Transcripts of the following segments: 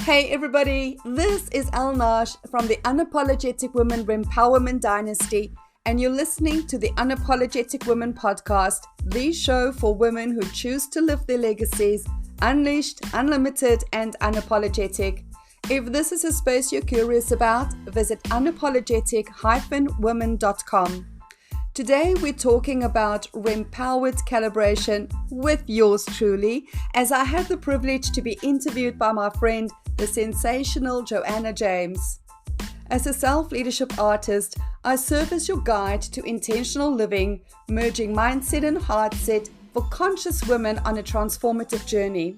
Hey everybody, this is Elle Nagy from the Unapologetic Woman Rempowered Dynasty, and you're listening to the Unapologetic Woman Podcast, the show for women who choose to live their legacies, unleashed, unlimited, and unapologetic. If this is a space you're curious about, visit unapologetic-woman.com. Today we're talking about Rempowered Calibration with yours truly, as I have the privilege to be interviewed by my friend, the sensational Joanna James. As a self-leadership artist, I serve as your guide to intentional living, merging mindset and heartset for conscious women on a transformative journey.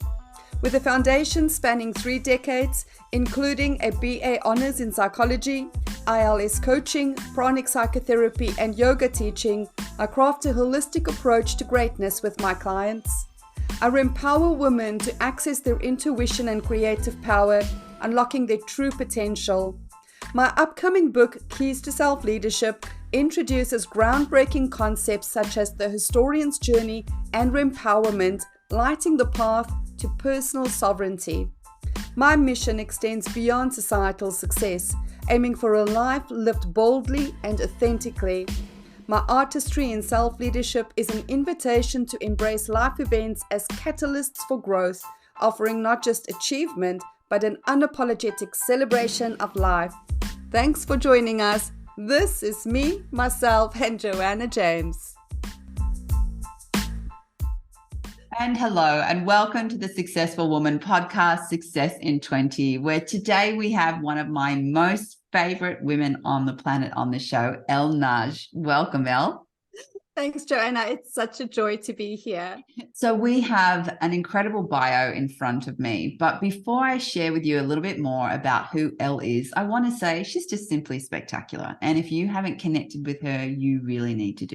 With a foundation spanning 3 decades, including a BA Honours in Psychology, ILS coaching, pranic psychotherapy, and yoga teaching, I craft a holistic approach to greatness with my clients. I empower women to access their intuition and creative power, unlocking their true potential. My upcoming book, Keys to Self-Leadership, introduces groundbreaking concepts such as the historian's journey and rempowerment, lighting the path to personal sovereignty. My mission extends beyond societal success, aiming for a life lived boldly and authentically. My artistry in self-leadership is an invitation to embrace life events as catalysts for growth, offering not just achievement, but an unapologetic celebration of life. Thanks for joining us. This is me, myself, and Joanna James. And hello, and welcome to the Successful Woman Podcast, Success in 20, where today we have one of my most favorite women on the planet on the show, Elle Nagy. Welcome, Elle. Thanks, Joanna. It's such a joy to be here. So we have an incredible bio in front of me, but before I share with you a little bit more about who Elle is, I want to say she's just simply spectacular. And if you haven't connected with her, you really need to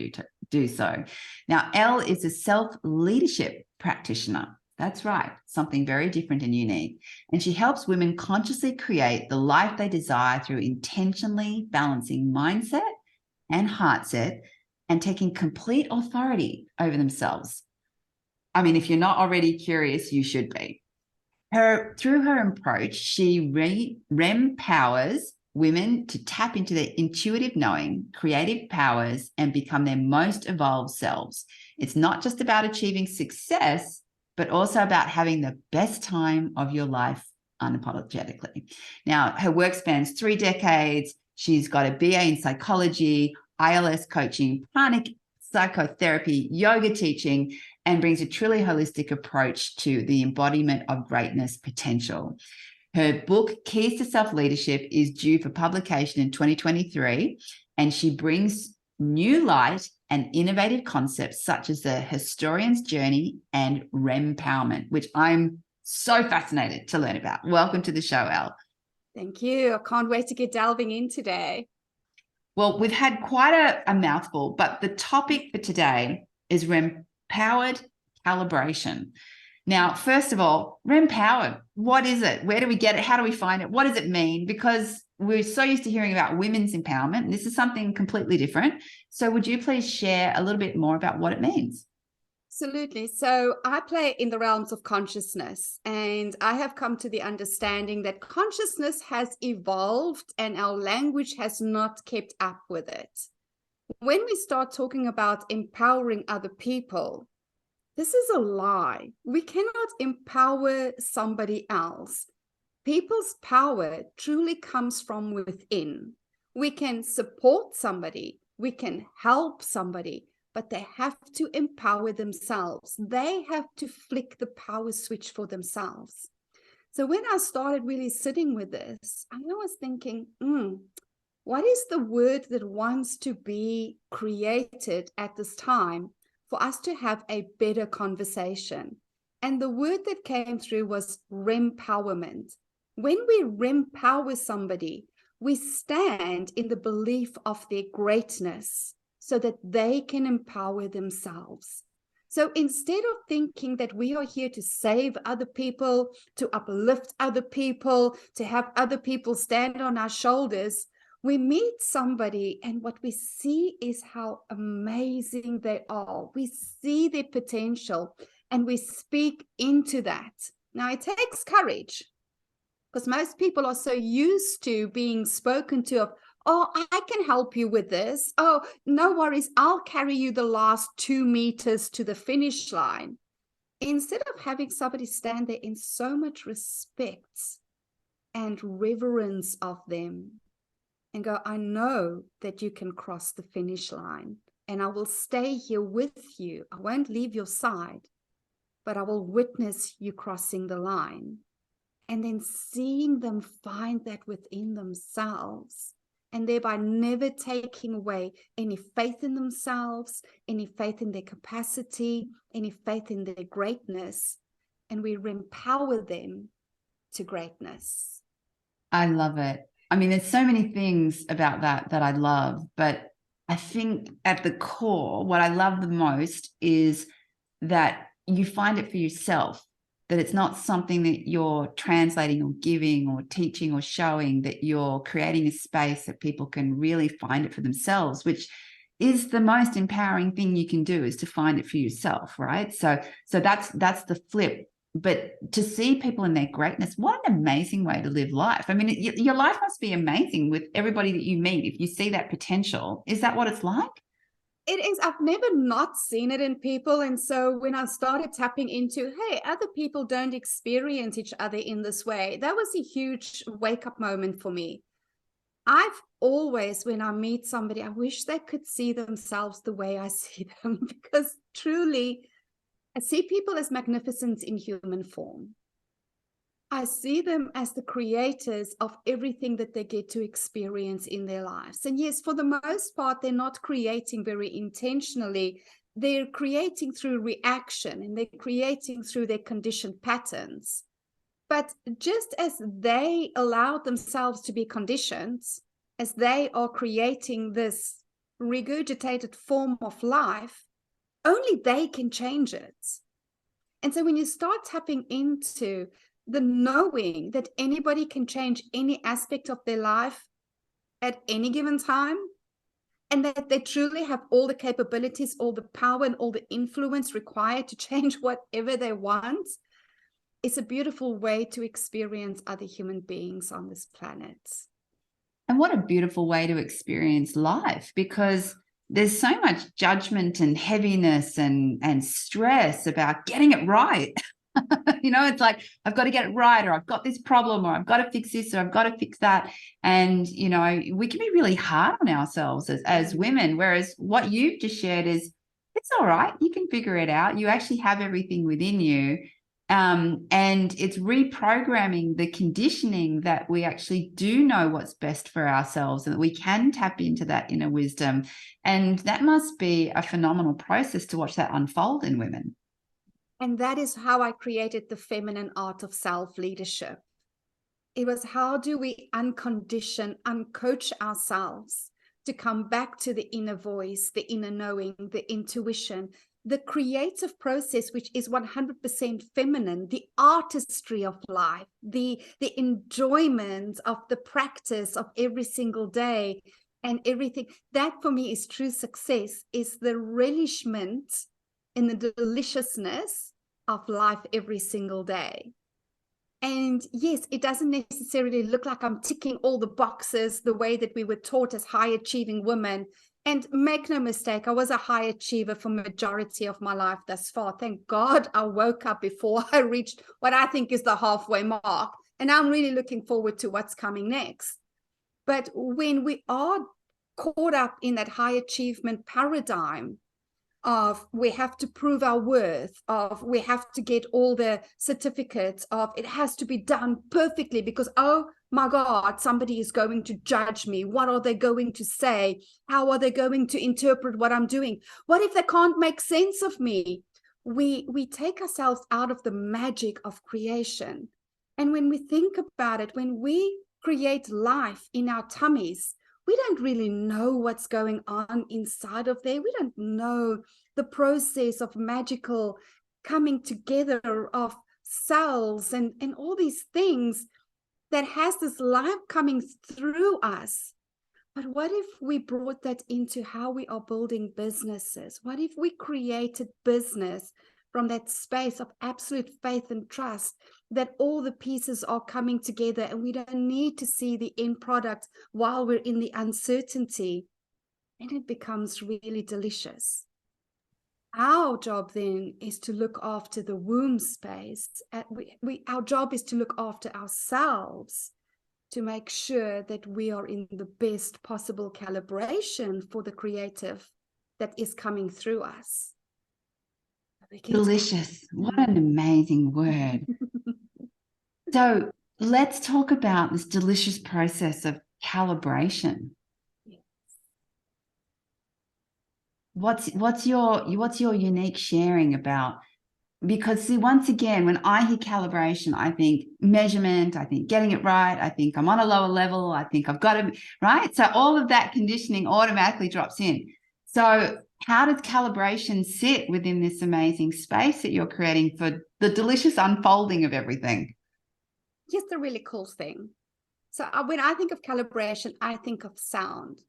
do so. Now, Elle is a self-leadership practitioner. That's right, something very different and unique. And she helps women consciously create the life they desire through intentionally balancing mindset and heartset and taking complete authority over themselves. I mean, if you're not already curious, you should be. Through her approach, she rempowers women to tap into their intuitive knowing, creative powers, and become their most evolved selves. It's not just about achieving success, but also about having the best time of your life unapologetically. Now, her work spans 3 decades. She's got a BA in psychology, ILS coaching, pranic psychotherapy, yoga teaching, and brings a truly holistic approach to the embodiment of greatness potential. Her book, Keys to Self-Leadership, is due for publication in 2023, and she brings new light and innovative concepts such as the historian's journey and rempowerment, which I'm so fascinated to learn about. Welcome to the show, Elle. Thank you. I can't wait to get delving in today. Well, we've had quite a mouthful, but the topic for today is Rempowered Calibration. Now, first of all, Rempowered, what is it? Where do we get it? How do we find it? What does it mean? Because we're so used to hearing about women's empowerment, and this is something completely different. So would you please share a little bit more about what it means? Absolutely. So I play in the realms of consciousness, and I have come to the understanding that consciousness has evolved and our language has not kept up with it. When we start talking about empowering other people, this is a lie. We cannot empower somebody else. People's power truly comes from within. We can support somebody, we can help somebody, but they have to empower themselves. They have to flick the power switch for themselves. So when I started really sitting with this, I was thinking, what is the word that wants to be created at this time for us to have a better conversation? And the word that came through was rempowerment. When we rempower somebody, we stand in the belief of their greatness so that they can empower themselves. So instead of thinking that we are here to save other people, to uplift other people, to have other people stand on our shoulders, we meet somebody and what we see is how amazing they are. We see their potential and we speak into that. Now, it takes courage. Because most people are so used to being spoken to of, oh, I can help you with this. Oh, no worries. I'll carry you the last 2 meters to the finish line. Instead of having somebody stand there in so much respect and reverence of them and go, I know that you can cross the finish line and I will stay here with you. I won't leave your side, but I will witness you crossing the line. And then seeing them find that within themselves, and thereby never taking away any faith in themselves, any faith in their capacity, any faith in their greatness, and we empower them to greatness. I love it. I mean, there's so many things about that I love, but I think at the core, what I love the most is that you find it for yourself, that it's not something that you're translating or giving or teaching or showing, that you're creating a space that people can really find it for themselves, which is the most empowering thing you can do, is to find it for yourself, right? So that's the flip. But to see people in their greatness, what an amazing way to live life. I mean, your life must be amazing with everybody that you meet. If you see that potential, is that what it's like? It is. I've never not seen it in people. And so when I started tapping into, hey, other people don't experience each other in this way, that was a huge wake-up moment for me. I've always, when I meet somebody, I wish they could see themselves the way I see them, because truly, I see people as magnificent in human form. I see them as the creators of everything that they get to experience in their lives. And yes, for the most part, they're not creating very intentionally. They're creating through reaction, and they're creating through their conditioned patterns. But just as they allow themselves to be conditioned, as they are creating this regurgitated form of life, only they can change it. And so when you start tapping into the knowing that anybody can change any aspect of their life at any given time, and that they truly have all the capabilities, all the power, and all the influence required to change whatever they want, it's a beautiful way to experience other human beings on this planet. And what a beautiful way to experience life, because there's so much judgment and heaviness and stress about getting it right. It's like, I've got to get it right, or I've got this problem, or I've got to fix this, or I've got to fix that. And, we can be really hard on ourselves as women, whereas what you've just shared is, it's all right. You can figure it out. You actually have everything within you. And it's reprogramming the conditioning that we actually do know what's best for ourselves, and that we can tap into that inner wisdom. And that must be a phenomenal process to watch that unfold in women. And that is how I created the feminine art of self-leadership. It was, how do we uncondition, uncoach ourselves to come back to the inner voice, the inner knowing, the intuition, the creative process, which is 100% feminine, the artistry of life, the enjoyment of the practice of every single day and everything. That for me is true success, is the relishment in the deliciousness of life every single day. And yes, it doesn't necessarily look like I'm ticking all the boxes the way that we were taught as high achieving women. And make no mistake, I was a high achiever for majority of my life thus far. Thank God I woke up before I reached what I think is the halfway mark. And I'm really looking forward to what's coming next. But when we are caught up in that high achievement paradigm of we have to prove our worth, of we have to get all the certificates, of it has to be done perfectly because, oh my God, somebody is going to judge me. What are they going to say? How are they going to interpret what I'm doing? What if they can't make sense of me? We take ourselves out of the magic of creation. And when we think about it, when we create life in our tummies, we don't really know what's going on inside of there. We don't know the process of magical coming together of cells and all these things that has this life coming through us. But what if we brought that into how we are building businesses? What if we created business from that space of absolute faith and trust that all the pieces are coming together and we don't need to see the end product while we're in the uncertainty, and it becomes really delicious. Our job then is to look after the womb space. Our job is to look after ourselves, to make sure that we are in the best possible calibration for the creative that is coming through us. Delicious. What an amazing word. So let's talk about this delicious process of calibration. Yes. What's your unique sharing about? Because see, once again, when I hear calibration, I think measurement, I think getting it right, I think I'm on a lower level, I think I've got to, right? So all of that conditioning automatically drops in. So how does calibration sit within this amazing space that you're creating for the delicious unfolding of everything? Here's the really cool thing. So when I think of calibration, I think of sound,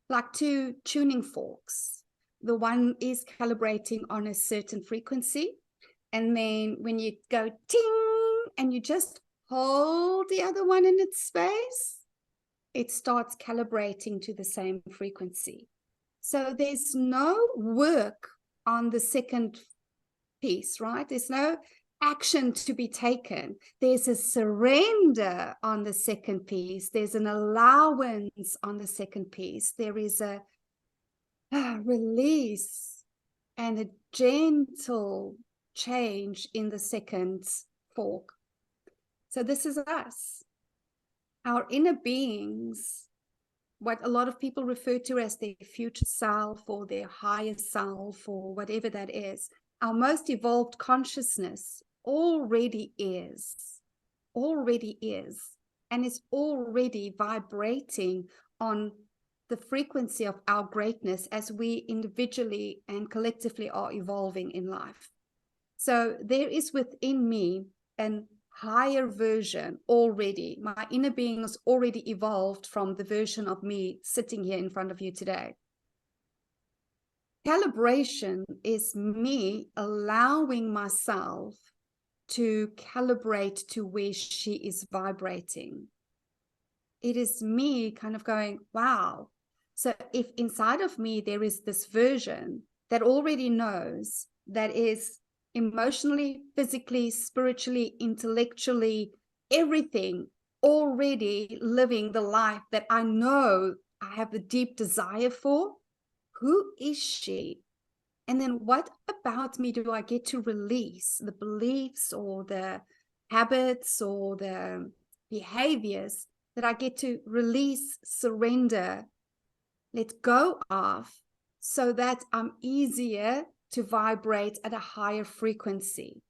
like two tuning forks. The one is calibrating on a certain frequency. And then when you go ting and you just hold the other one in its space, it starts calibrating to the same frequency. So there's no work on the second piece, right? There's no action to be taken. There's a surrender on the second piece. There's an allowance on the second piece. There is a release and a gentle change in the second fork. So this is us, our inner beings, what a lot of people refer to as their future self or their higher self or whatever that is. Our most evolved consciousness already is, and is already vibrating on the frequency of our greatness as we individually and collectively are evolving in life. So there is within me an higher version already. My inner being is already evolved from the version of me sitting here in front of you today. Calibration is me allowing myself to calibrate to where she is vibrating. It is me kind of going, wow. So if inside of me there is this version that already knows, that is emotionally, physically, spiritually, intellectually, everything, already living the life that I know I have the deep desire for, who is she? And then what about me do I get to release? The beliefs or the habits or the behaviors that I get to release, surrender, let go of, so that I'm easier to vibrate at a higher frequency.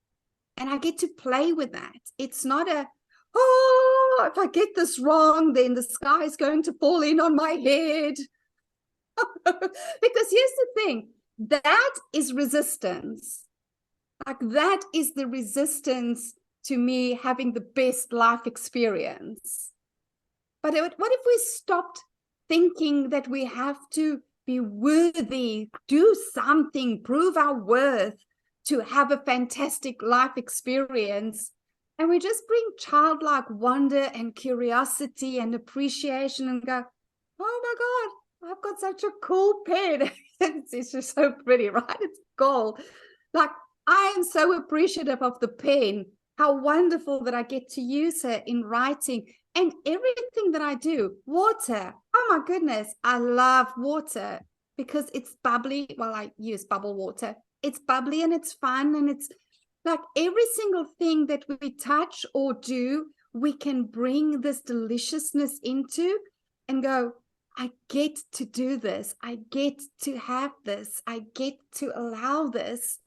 And I get to play with that. It's not a, oh, if I get this wrong, then the sky is going to fall in on my head. Because here's the thing, that is resistance. Like that is the resistance to me having the best life experience. But what if we stopped thinking that we have to be worthy, do something, prove our worth to have a fantastic life experience, and we just bring childlike wonder and curiosity and appreciation and go, oh my God, I've got such a cool pen. It's just so pretty, right? It's gold. Like, I am so appreciative of the pen. How wonderful that I get to use her in writing and everything that I do. Water. Oh my goodness. I love water because it's bubbly. Well, I use bubble water. It's bubbly and it's fun. And it's like every single thing that we touch or do, we can bring this deliciousness into and go, I get to do this. I get to have this. I get to allow this.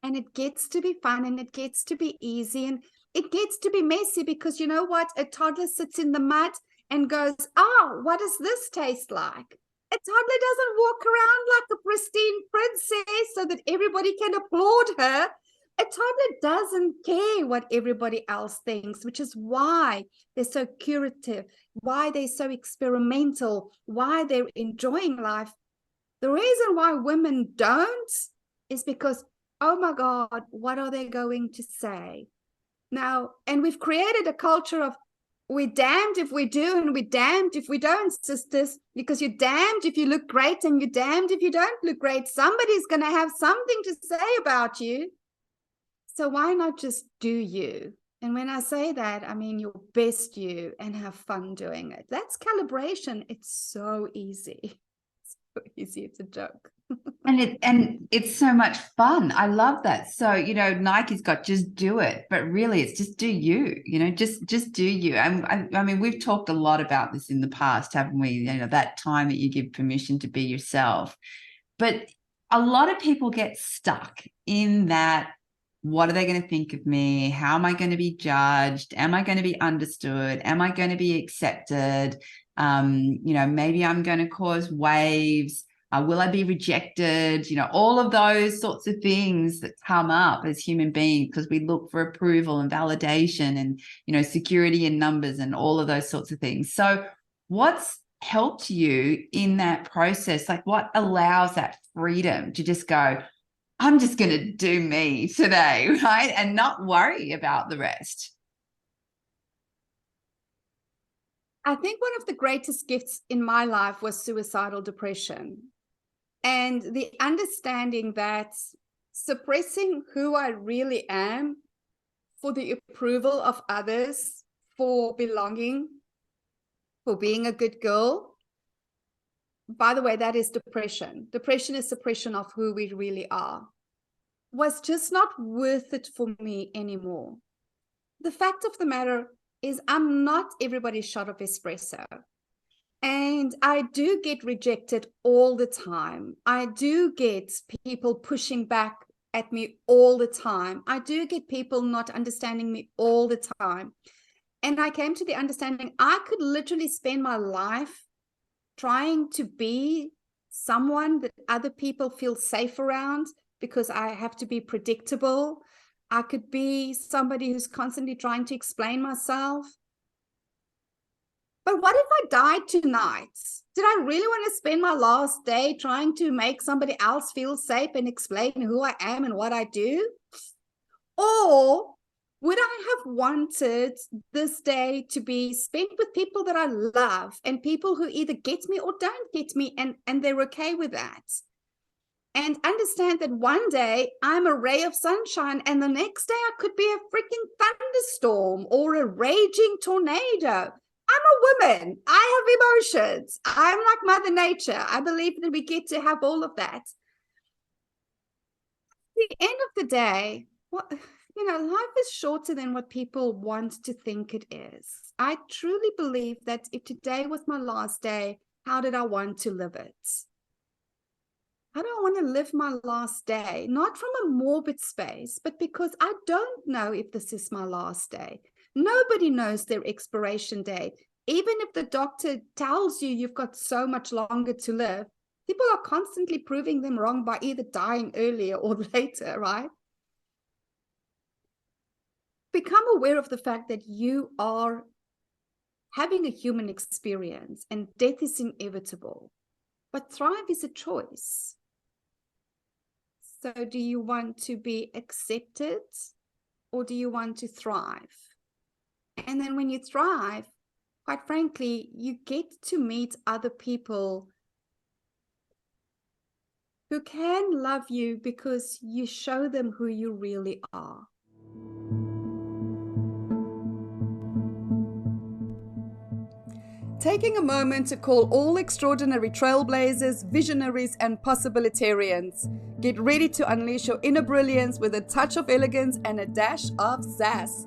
And it gets to be fun and it gets to be easy and it gets to be messy, because you know what? A toddler sits in the mud and goes, oh, what does this taste like? A toddler doesn't walk around like a pristine princess so that everybody can applaud her. A toddler doesn't care what everybody else thinks, which is why they're so curative, why they're so experimental, why they're enjoying life. The reason why women don't is because oh my God, what are they going to say? Now, and we've created a culture of we're damned if we do and we're damned if we don't, sisters, because you're damned if you look great and you're damned if you don't look great. Somebody's going to have something to say about you. So why not just do you? And when I say that, I mean your best you and have fun doing it. That's calibration. It's so easy. So easy. It's a joke. And it's so much fun. I love that. So, Nike's got just do it, but really it's just do you, just do you. I mean, we've talked a lot about this in the past, haven't we? That time that you give permission to be yourself. But a lot of people get stuck in that. What are they going to think of me? How am I going to be judged? Am I going to be understood? Am I going to be accepted? Maybe I'm going to cause waves. Will I be rejected? All of those sorts of things that come up as human beings because we look for approval and validation and, security in numbers and all of those sorts of things. So what's helped you in that process? Like what allows that freedom to just go, I'm just going to do me today, right? And not worry about the rest. I think one of the greatest gifts in my life was suicidal depression. And the understanding that suppressing who I really am for the approval of others, for belonging, for being a good girl. By the way, that is depression. Depression is suppression of who we really are. Was just not worth it for me anymore. The fact of the matter is I'm not everybody's shot of espresso. And I do get rejected all the time. I do get people pushing back at me all the time. I do get people not understanding me all the time. And I came to the understanding I could literally spend my life trying to be someone that other people feel safe around because I have to be predictable. I could be somebody who's constantly trying to explain myself. But what if I died tonight? Did I really want to spend my last day trying to make somebody else feel safe and explain who I am and what I do? Or would I have wanted this day to be spent with people that I love and people who either get me or don't get me, and they're okay with that? And understand that one day I'm a ray of sunshine and the next day I could be a freaking thunderstorm or a raging tornado. I'm a woman. I have emotions. I'm like Mother Nature. I believe that we get to have all of that. At the end of the day, life is shorter than what people want to think it is. I truly believe that if today was my last day, how did I want to live it? How do I want to live my last day? Not from a morbid space, but because I don't know if this is my last day. Nobody knows their expiration date. Even if the doctor tells you you've got so much longer to live, people are constantly proving them wrong by either dying earlier or later, right? Become aware of the fact that you are having a human experience and death is inevitable, but thrive is a choice. So do you want to be accepted or do you want to thrive? And then when you thrive, quite frankly, you get to meet other people who can love you because you show them who you really are. Taking a moment to call all extraordinary trailblazers, visionaries, and possibilitarians. Get ready to unleash your inner brilliance with a touch of elegance and a dash of sass.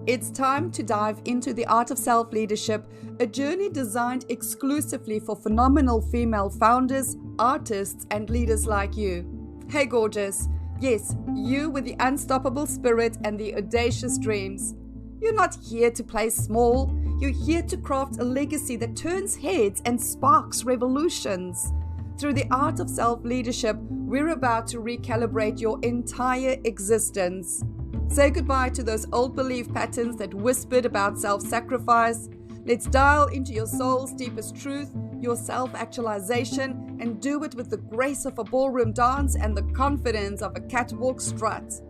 It's time to dive into the art of self-leadership, a journey designed exclusively for phenomenal female founders, artists, and leaders like you. Hey gorgeous, yes, you with the unstoppable spirit and the audacious dreams. You're not here to play small, you're here to craft a legacy that turns heads and sparks revolutions. Through the art of self-leadership, we're about to recalibrate your entire existence. Say goodbye to those old belief patterns that whispered about self-sacrifice. Let's dial into your soul's deepest truth, your self-actualization, and do it with the grace of a ballroom dance and the confidence of a catwalk strut.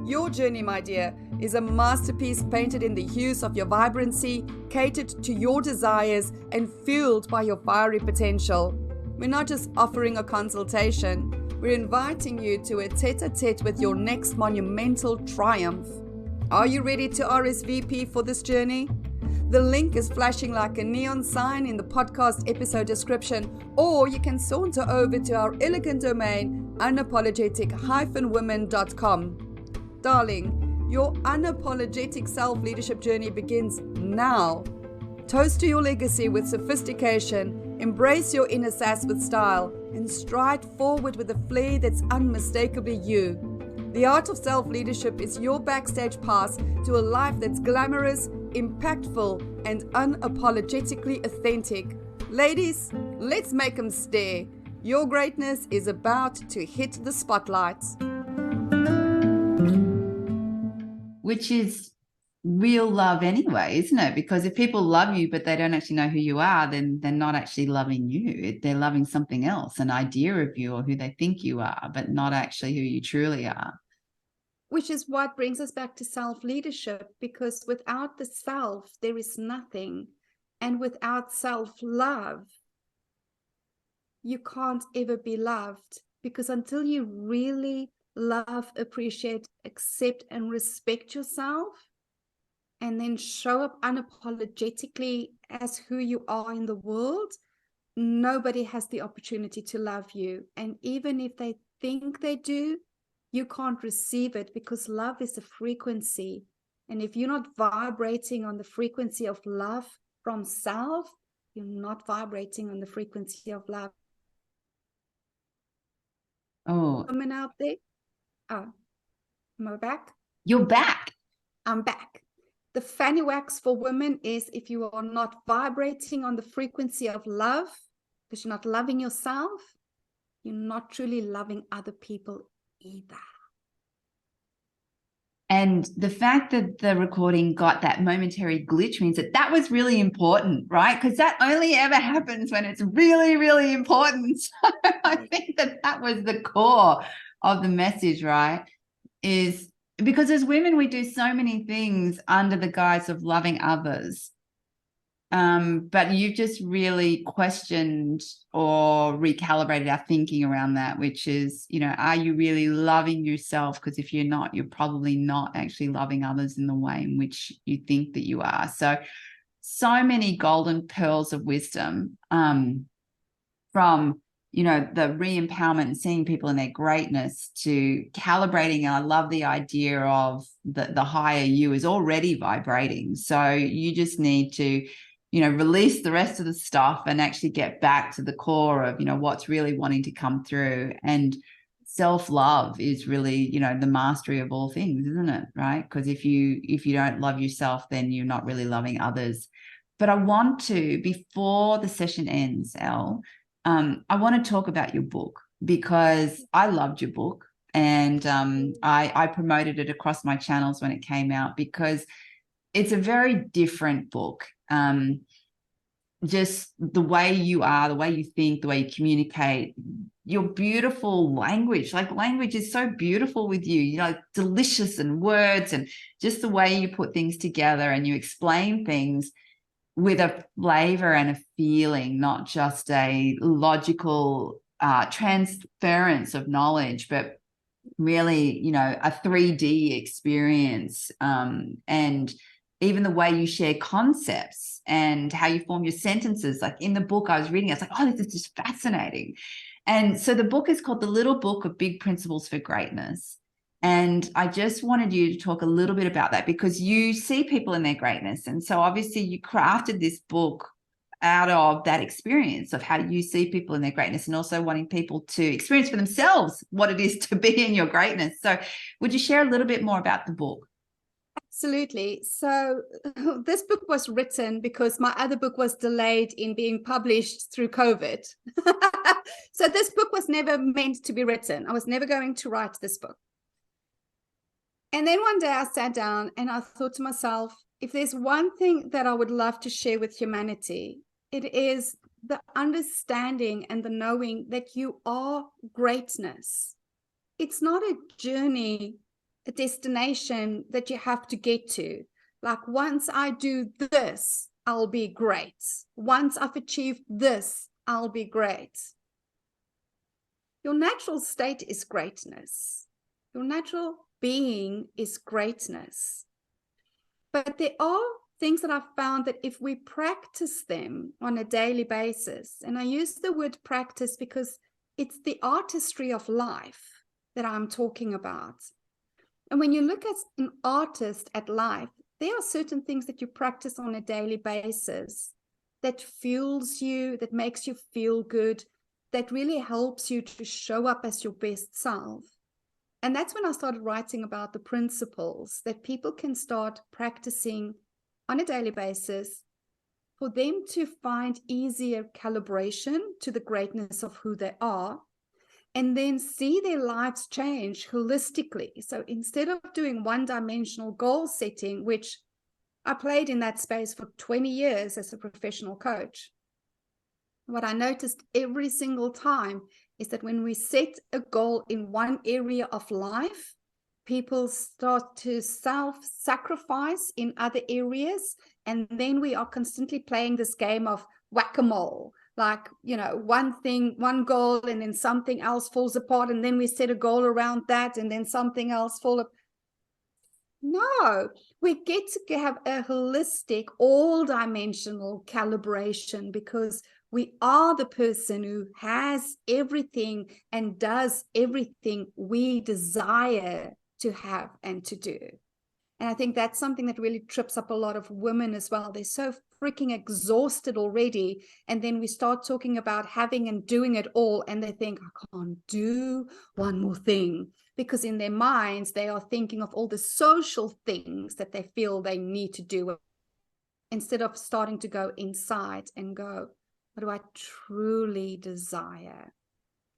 Your journey, my dear, is a masterpiece painted in the hues of your vibrancy, catered to your desires, and fueled by your fiery potential. We're not just offering a consultation, we're inviting you to a tete-a-tete with your next monumental triumph. Are you ready to RSVP for this journey? The link is flashing like a neon sign in the podcast episode description, or you can saunter over to our elegant domain, unapologetic-woman.com. Darling, your unapologetic self-leadership journey begins now. Toast to your legacy with sophistication, embrace your inner sass with style, and stride forward with a flair that's unmistakably you. The art of self-leadership is your backstage pass to a life that's glamorous, impactful, and unapologetically authentic. Ladies, let's make them stare. Your greatness is about to hit the spotlight. Which is real love anyway, isn't it? Because if people love you, but they don't actually know who you are, then they're not actually loving you. They're loving something else, an idea of you or who they think you are, but not actually who you truly are. Which is what brings us back to self-leadership, because without the self, there is nothing. And without self-love, you can't ever be loved, because until you really love, appreciate, accept, and respect yourself, and then show up unapologetically as who you are in the world, nobody has the opportunity to love you. And even if they think they do, you can't receive it, because love is a frequency. And if you're not vibrating on the frequency of love from self, you're not vibrating on the frequency of love. Oh, Women out there? Oh, am I back? you're back. I'm back. The fanny wax for women is, if you are not vibrating on the frequency of love, because you're not loving yourself, you're not truly loving other people either. And the fact that the recording got that momentary glitch means that was really important, right? Because that only ever happens when it's really, really important. So I think that was the core of the message, right? Is because as women, we do so many things under the guise of loving others. But you've just really questioned or recalibrated our thinking around that, which is, are you really loving yourself? Because if you're not, you're probably not actually loving others in the way in which you think that you are. So many golden pearls of wisdom from, the re-empowerment and seeing people in their greatness to calibrating. And I love the idea of the higher you is already vibrating. So you just need to release the rest of the stuff and actually get back to the core of, what's really wanting to come through. And self-love is really, the mastery of all things, isn't it? Right? Because if you don't love yourself, then you're not really loving others. But I want to, before the session ends, Elle, I want to talk about your book, because I loved your book, and I promoted it across my channels when it came out, because it's a very different book. Just the way you are, the way you think, the way you communicate, your beautiful language. Like, language is so beautiful with you, delicious, and words, and just the way you put things together and you explain things with a flavor and a feeling, not just a logical transference of knowledge, but really, a 3D experience. And even the way you share concepts and how you form your sentences. Like in the book I was reading, I was like, oh, this is just fascinating. And so the book is called The Little Book of Big Principles for Greatness. And I just wanted you to talk a little bit about that, because you see people in their greatness. And so obviously you crafted this book out of that experience of how you see people in their greatness, and also wanting people to experience for themselves what it is to be in your greatness. So would you share a little bit more about the book? Absolutely. So this book was written because my other book was delayed in being published through COVID. So this book was never meant to be written. I was never going to write this book. And then one day I sat down and I thought to myself, if there's one thing that I would love to share with humanity, it is the understanding and the knowing that you are greatness. It's not a journey, a destination that you have to get to. Like, once I do this, I'll be great. Once I've achieved this, I'll be great. Your natural state is greatness. Your natural being is greatness. But there are things that I've found that if we practice them on a daily basis, and I use the word practice because it's the artistry of life that I'm talking about. And when you look at an artist at life, there are certain things that you practice on a daily basis that fuels you, that makes you feel good, that really helps you to show up as your best self. And that's when I started writing about the principles that people can start practicing on a daily basis for them to find easier calibration to the greatness of who they are, and then see their lives change holistically. So instead of doing one-dimensional goal setting, which I played in that space for 20 years as a professional coach, what I noticed every single time is that when we set a goal in one area of life, people start to self-sacrifice in other areas. And then we are constantly playing this game of whack-a-mole. Like, one thing, one goal, and then something else falls apart. And then we set a goal around that, and then something else falls apart. No, we get to have a holistic, all-dimensional calibration, because we are the person who has everything and does everything we desire to have and to do. And I think that's something that really trips up a lot of women as well. They're so freaking exhausted already. And then we start talking about having and doing it all. And they think, I can't do one more thing. Because in their minds, they are thinking of all the social things that they feel they need to do, instead of starting to go inside and go, what do I truly desire?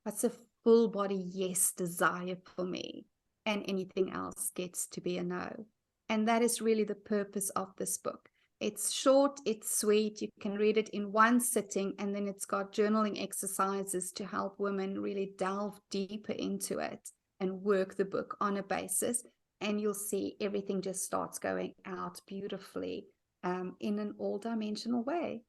What's a full body yes desire for me? And anything else gets to be a no. And that is really the purpose of this book. It's short, it's sweet. You can read it in one sitting, and then it's got journaling exercises to help women really delve deeper into it and work the book on a basis. And you'll see everything just starts going out beautifully in an all-dimensional way.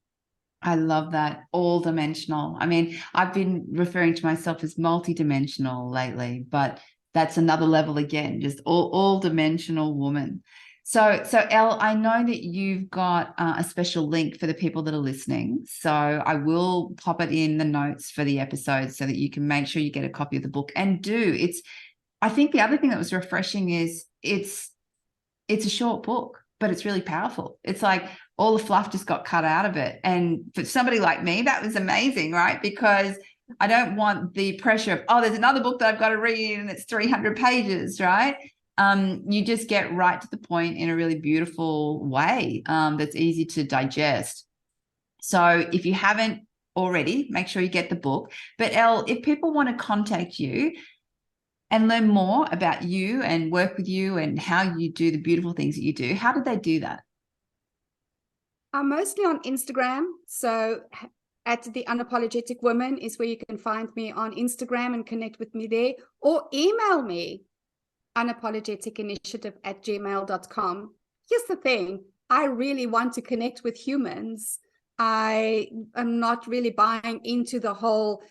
I love that, all dimensional. I mean, I've been referring to myself as multidimensional lately, but that's another level again, just all dimensional woman. So Elle, I know that you've got a special link for the people that are listening. So I will pop it in the notes for the episode so that you can make sure you get a copy of the book. And I think the other thing that was refreshing is it's a short book, but it's really powerful. It's like all the fluff just got cut out of it. And for somebody like me, that was amazing, right? Because I don't want the pressure of, there's another book that I've got to read and it's 300 pages, right? You just get right to the point in a really beautiful way that's easy to digest. So if you haven't already, make sure you get the book. But Elle, if people want to contact you and learn more about you and work with you and how you do the beautiful things that you do, how did they do that? I'm mostly on Instagram. So at the Unapologetic Woman is where you can find me on Instagram and connect with me there, or email me, unapologeticinitiative@gmail.com. Here's the thing. I really want to connect with humans. I am not really buying into the whole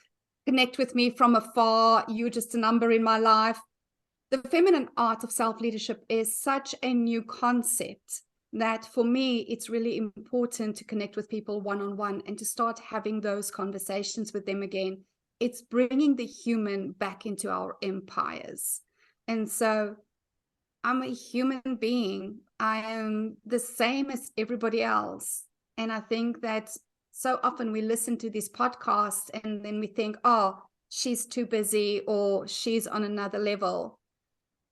connect with me from afar, you're just a number in my life. The feminine art of self-leadership is such a new concept that for me, it's really important to connect with people one-on-one and to start having those conversations with them again. It's bringing the human back into our empires. And so I'm a human being. I am the same as everybody else. And I think that so often we listen to these podcasts and then we think, she's too busy or she's on another level.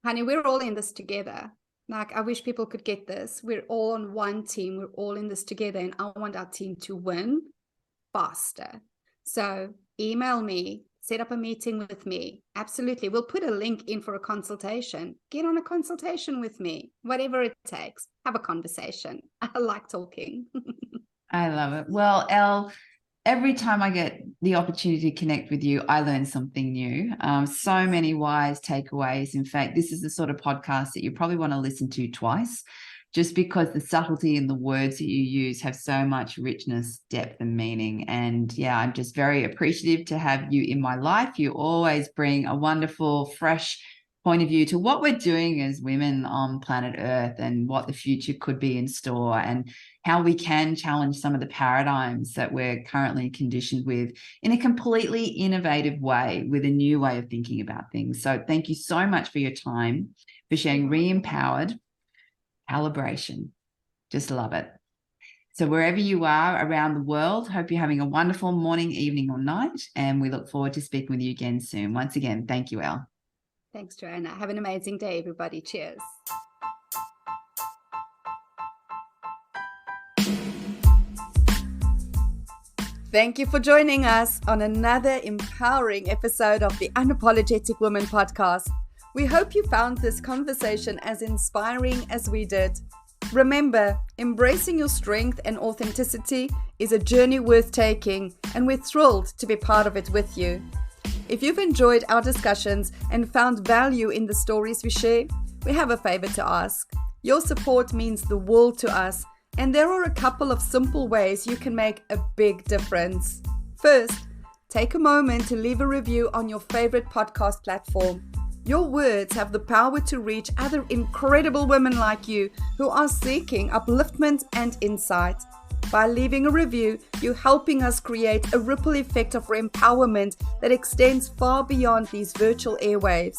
Honey, we're all in this together. Like, I wish people could get this. We're all on one team. We're all in this together. And I want our team to win faster. So email me, set up a meeting with me. Absolutely. We'll put a link in for a consultation. Get on a consultation with me, whatever it takes. Have a conversation. I like talking. I love it. Well, Elle, every time I get the opportunity to connect with you, I learn something new. So many wise takeaways. In fact, this is the sort of podcast that you probably want to listen to twice, just because the subtlety in the words that you use have so much richness, depth, and meaning. And yeah, I'm just very appreciative to have you in my life. You always bring a wonderful, fresh point of view to what we're doing as women on planet Earth and what the future could be in store, and how we can challenge some of the paradigms that we're currently conditioned with in a completely innovative way, with a new way of thinking about things. So thank you so much for your time, for sharing Rempowered Calibration. Just love it. So wherever you are around the world, hope you're having a wonderful morning, evening, or night, and we look forward to speaking with you again soon. Once again, thank you, Elle. Thanks, Joanna. Have an amazing day, everybody. Cheers. Thank you for joining us on another empowering episode of the Unapologetic Woman Podcast. We hope you found this conversation as inspiring as we did. Remember, embracing your strength and authenticity is a journey worth taking, and we're thrilled to be part of it with you. If you've enjoyed our discussions and found value in the stories we share, we have a favor to ask. Your support means the world to us, and there are a couple of simple ways you can make a big difference. First, take a moment to leave a review on your favorite podcast platform. Your words have the power to reach other incredible women like you who are seeking upliftment and insight. By leaving a review, you're helping us create a ripple effect of empowerment that extends far beyond these virtual airwaves.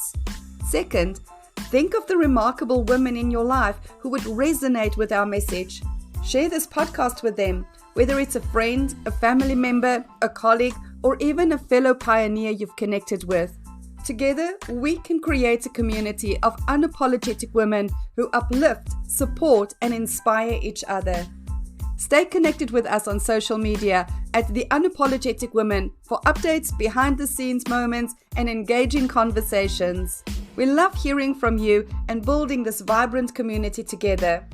Second, think of the remarkable women in your life who would resonate with our message. Share this podcast with them, whether it's a friend, a family member, a colleague, or even a fellow pioneer you've connected with. Together, we can create a community of unapologetic women who uplift, support, and inspire each other. Stay connected with us on social media at The Unapologetic Woman for updates, behind-the-scenes moments, and engaging conversations. We love hearing from you and building this vibrant community together.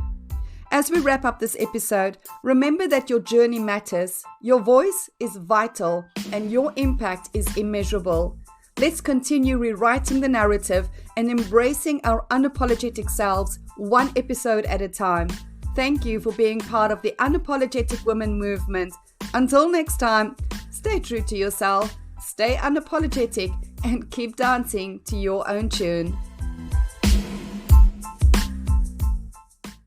As we wrap up this episode, remember that your journey matters, your voice is vital, and your impact is immeasurable. Let's continue rewriting the narrative and embracing our unapologetic selves, one episode at a time. Thank you for being part of the Unapologetic Women movement. Until next time, stay true to yourself, stay unapologetic, and keep dancing to your own tune.